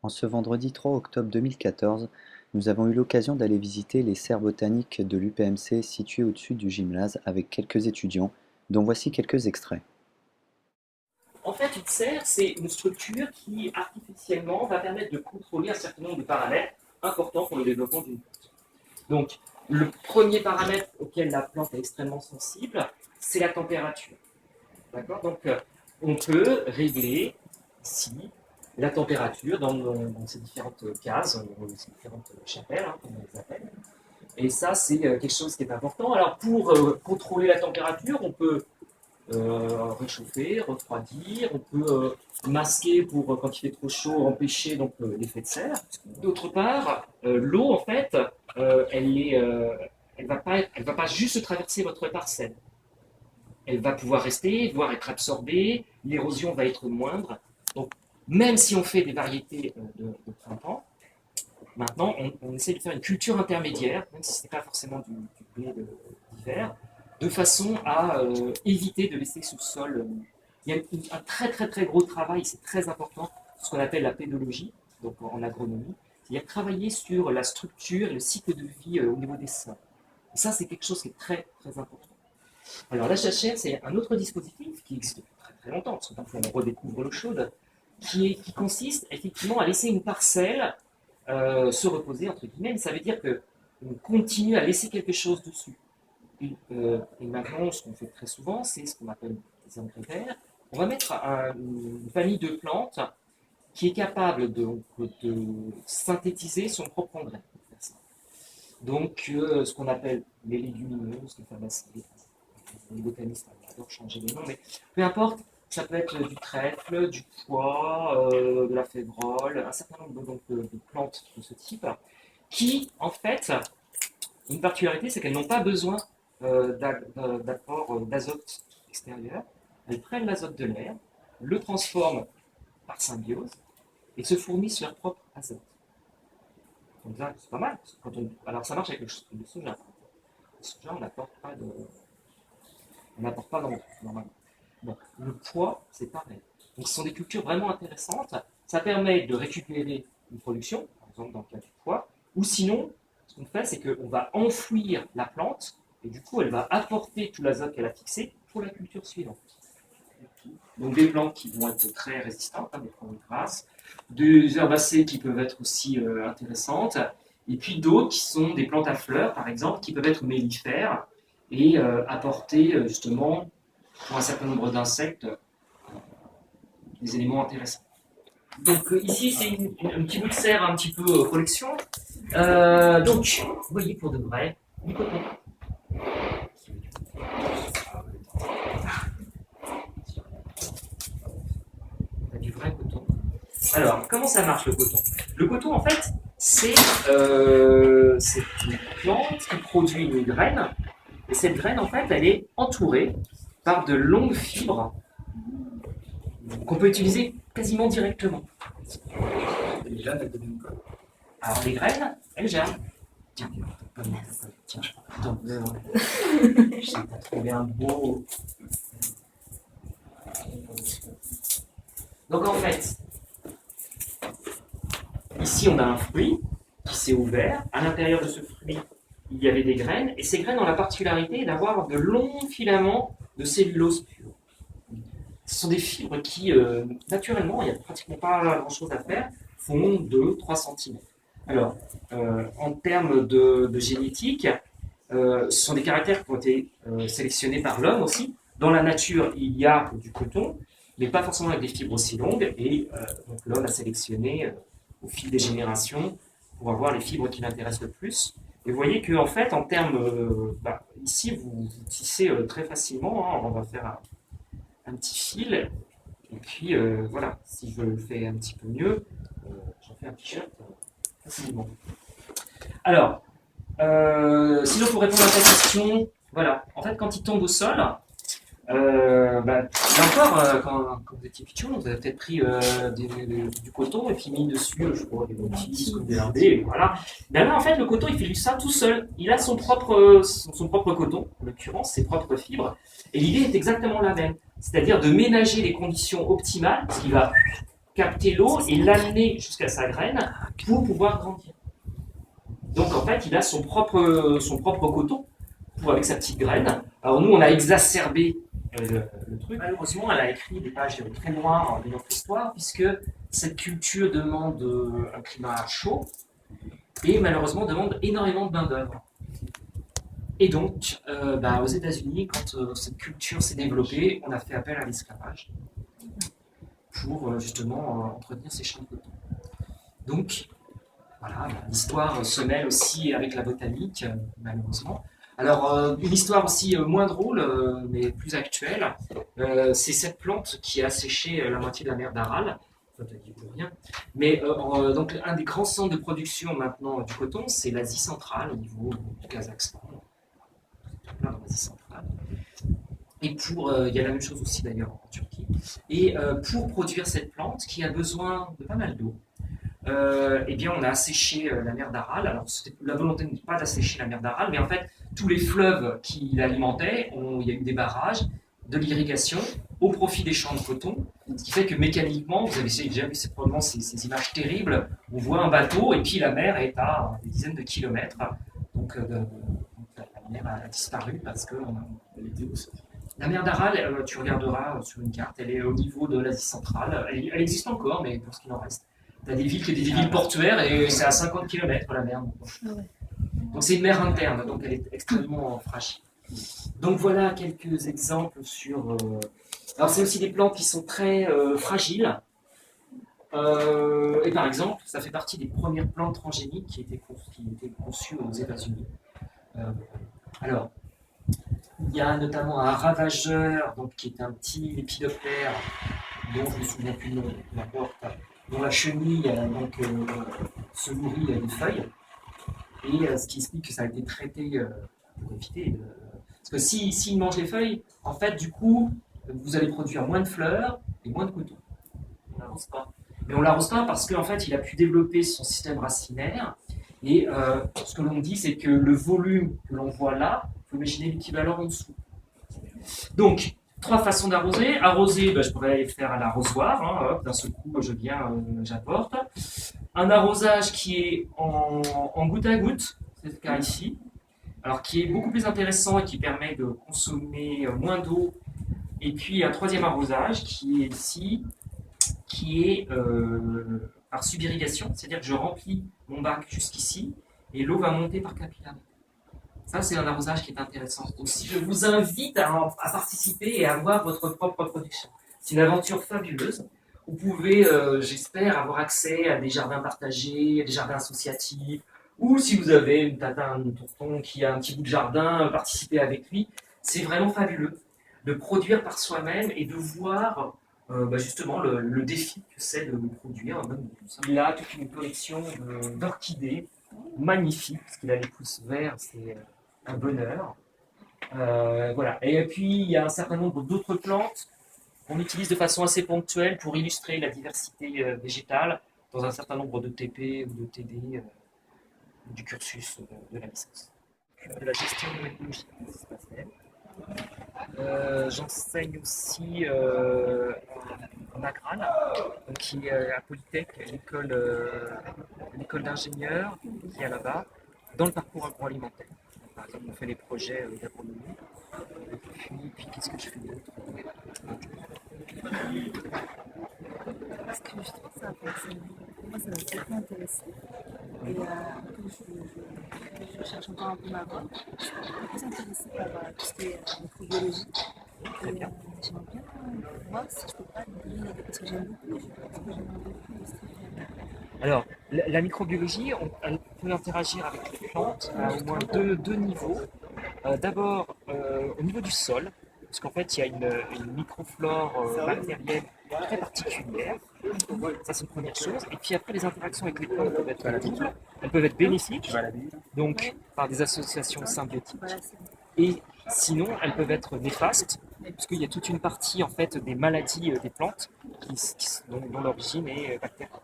En ce vendredi 3 octobre 2014, nous avons eu l'occasion d'aller visiter les serres botaniques de l'UPMC situées au-dessus du gymnase avec quelques étudiants, dont voici quelques extraits. En fait, une serre, c'est une structure qui, artificiellement, va permettre de contrôler un certain nombre de paramètres importants pour le développement d'une plante. Donc, le premier paramètre auquel la plante est extrêmement sensible, c'est la température. D'accord. Donc, on peut régler ici la température dans ces différentes cases, dans ces différentes chapelles, comme on les appelle. Et ça, c'est quelque chose qui est important. Alors, pour contrôler la température, on peut réchauffer, refroidir, on peut masquer pour quand il fait trop chaud, empêcher donc l'effet de serre. D'autre part, l'eau en fait, elle va pas juste traverser votre parcelle. Elle va pouvoir rester, voire être absorbée, l'érosion va être moindre. Donc, même si on fait des variétés de printemps, maintenant on essaie de faire une culture intermédiaire, même si ce n'est pas forcément du blé d'hiver, de façon à éviter de laisser sous le sol. Il y a un très très très gros travail, c'est très important, ce qu'on appelle la pédologie, donc en agronomie, c'est-à-dire travailler sur la structure et le cycle de vie au niveau des sols. Et ça, c'est quelque chose qui est très très important. Alors la chachère, c'est un autre dispositif qui existe depuis très très longtemps, parce que parfois on redécouvre l'eau chaude, qui consiste effectivement à laisser une parcelle se reposer, entre guillemets, mais ça veut dire qu'on continue à laisser quelque chose dessus. Et maintenant, ce qu'on fait très souvent, c'est ce qu'on appelle des engrais verts. On va mettre une famille de plantes qui est capable de synthétiser son propre engrais. Donc, ce qu'on appelle les légumineuses, les fabacées, les botanistes adorent changer les noms, mais peu importe, ça peut être du trèfle, du pois, de la févrole, un certain nombre de plantes de ce type, qui, en fait, une particularité, c'est qu'elles n'ont pas besoin d'apport d'azote extérieur. Elles prennent l'azote de l'air, le transforment par symbiose et se fournissent leur propre azote. Donc là, c'est pas mal. Alors ça marche avec le soja. Le soja, on n'apporte pas normalement. Donc le pois, c'est pareil. Donc ce sont des cultures vraiment intéressantes. Ça permet de récupérer une production, par exemple dans le cas du pois, ou sinon, ce qu'on fait, c'est qu'on va enfouir la plante et du coup, elle va apporter tout l'azote qu'elle a fixé pour la culture suivante. Donc des plantes qui vont être très résistantes, des plantes grasses, des herbacées qui peuvent être aussi intéressantes, et puis d'autres qui sont des plantes à fleurs, par exemple, qui peuvent être mellifères et apporter justement, pour un certain nombre d'insectes, des éléments intéressants. Donc ici, c'est un petit bout de serre, un petit peu collection. Donc, vous voyez pour de vrai, du coton. Du vrai coton. Alors, comment ça marche le coton? Le coton, en fait, c'est une plante qui produit une graine. Et cette graine, en fait, elle est entourée par de longues fibres qu'on peut utiliser quasiment directement. Les graines, elles deviennent quoi? Alors, les graines, elles germent. Tiens, tiens, attends, j'ai trouvé un beau. Donc, en fait, ici, on a un fruit qui s'est ouvert. À l'intérieur de ce fruit, il y avait des graines. Et ces graines ont la particularité d'avoir de longs filaments de cellulose pure. Ce sont des fibres qui, naturellement, il n'y a pratiquement pas grand-chose à faire, font 2-3 cm. Alors, en termes de génétique, ce sont des caractères qui ont été sélectionnés par l'homme aussi. Dans la nature, il y a du coton, mais pas forcément avec des fibres aussi longues. Et donc l'homme a sélectionné au fil des générations pour avoir les fibres qui l'intéressent le plus. Et vous voyez qu'en fait, en termes, ici, vous tissez très facilement. Hein, on va faire un petit fil. Et puis, voilà, si je le fais un petit peu mieux, j'en fais un t-shirt facilement. Alors, sinon, pour répondre à ta question, voilà, en fait, quand il tombe au sol, là encore, quand vous étiez pigeon, vous avez peut-être pris du coton et puis mis dessus, je crois, des notices, des lambés, voilà. Ben là, en fait, le coton, il fait juste ça tout seul. Il a son propre coton, en l'occurrence, ses propres fibres. Et l'idée est exactement la même. C'est-à-dire de ménager les conditions optimales, ce qui va capter l'eau et l'amener jusqu'à sa graine pour pouvoir grandir. Donc en fait, il a son propre coton avec sa petite graine. Alors nous, on a exacerbé le truc. Malheureusement, elle a écrit des pages très noires de notre histoire, puisque cette culture demande un climat chaud et malheureusement demande énormément de main-d'œuvre. Et donc, aux États-Unis, quand cette culture s'est développée, on a fait appel à l'esclavage pour justement entretenir ces champs de coton. Donc, voilà, l'histoire se mêle aussi avec la botanique, malheureusement. Alors, une histoire aussi moins drôle, mais plus actuelle, c'est cette plante qui a séché la moitié de la mer d'Aral. Ça ne dit plus rien. Mais donc, un des grands centres de production maintenant du coton, c'est l'Asie centrale, au niveau du Kazakhstan. Plein d'Asie centrale. Et il y a la même chose aussi d'ailleurs en Turquie. Et pour produire cette plante, qui a besoin de pas mal d'eau, eh bien, on a asséché la mer d'Aral. Alors, la volonté n'est pas d'assécher la mer d'Aral, mais en fait, tous les fleuves qui l'alimentaient, il y a eu des barrages, de l'irrigation au profit des champs de coton, ce qui fait que mécaniquement, vous avez déjà vu probablement ces images terribles, on voit un bateau et puis la mer est à des dizaines de kilomètres. Donc, la mer a disparu parce que la mer d'Aral, tu regarderas sur une carte, elle est au niveau de l'Asie centrale. Elle existe encore, mais pour ce qu'il en reste. Tu as des villes qui sont des villes portuaires et c'est à 50 km la mer. Donc c'est une mer interne, donc elle est extrêmement fragile. Donc voilà quelques exemples sur... Alors c'est aussi des plantes qui sont très fragiles. Et par exemple, ça fait partie des premières plantes transgéniques qui étaient conçues aux États-Unis. Alors, il y a notamment un ravageur, donc, qui est un petit lépidoptère, dont je ne me souviens plus le nom, dont la chenille se nourrit des feuilles, et ce qui explique que ça a été traité pour éviter. Parce que s'il mange les feuilles, en fait, du coup, vous allez produire moins de fleurs et moins de coton. On n'arrose pas. Mais on ne l'arrose pas parce qu'en fait, il a pu développer son système racinaire, et ce que l'on dit, c'est que le volume que l'on voit là, il faut imaginer l'équivalent en dessous. Donc, 3 façons d'arroser. Arroser, je pourrais faire à l'arrosoir. D'un seul coup, je viens, j'apporte. Un arrosage qui est en goutte à goutte, c'est le cas ici. Alors, qui est beaucoup plus intéressant et qui permet de consommer moins d'eau. Et puis, un troisième arrosage qui est ici, qui est par subirrigation, c'est-à-dire que je remplis mon bac jusqu'ici et l'eau va monter par capillarité. Ça, c'est un arrosage qui est intéressant. Aussi, je vous invite à participer et à voir votre propre production. C'est une aventure fabuleuse. Vous pouvez, j'espère, avoir accès à des jardins partagés, à des jardins associatifs, ou si vous avez une tata, un tonton qui a un petit bout de jardin, participer avec lui. C'est vraiment fabuleux de produire par soi-même et de voir justement le défi que c'est de produire. Il a toute une collection d'orchidées magnifiques, parce qu'il a les pousses verts, c'est un bonheur. Voilà. Et puis il y a un certain nombre d'autres plantes qu'on utilise de façon assez ponctuelle pour illustrer la diversité végétale dans un certain nombre de TP ou de TD du cursus de la licence. De la gestion écologique spatiale. J'enseigne aussi en Agrale, qui est à Polytech, l'école d'ingénieurs qui est là-bas, dans le parcours agroalimentaire. Par exemple, on fait les projets d'agronomie. Et puis qu'est-ce que je fais d'autre? Parce que je trouve ça, moi, ça m'a beaucoup intéressé. Et comme je cherche encore un peu ma voie, je suis beaucoup plus intéressée par tout ce qui est microbiologie. Et j'aimerais bien voir si je peux pas donner, parce que j'aime beaucoup, parce que j'aime beaucoup ce que Alors, la microbiologie, elle peut interagir avec les plantes à au moins deux niveaux. D'abord, au niveau du sol, parce qu'en fait, il y a une microflore bactérienne très particulière. Ça, c'est une première chose. Et puis après, les interactions avec les plantes peuvent être multiples. Elles peuvent être bénéfiques, donc par des associations symbiotiques. Et sinon, elles peuvent être néfastes, puisqu'il y a toute une partie en fait des maladies des plantes dont l'origine est bactérienne.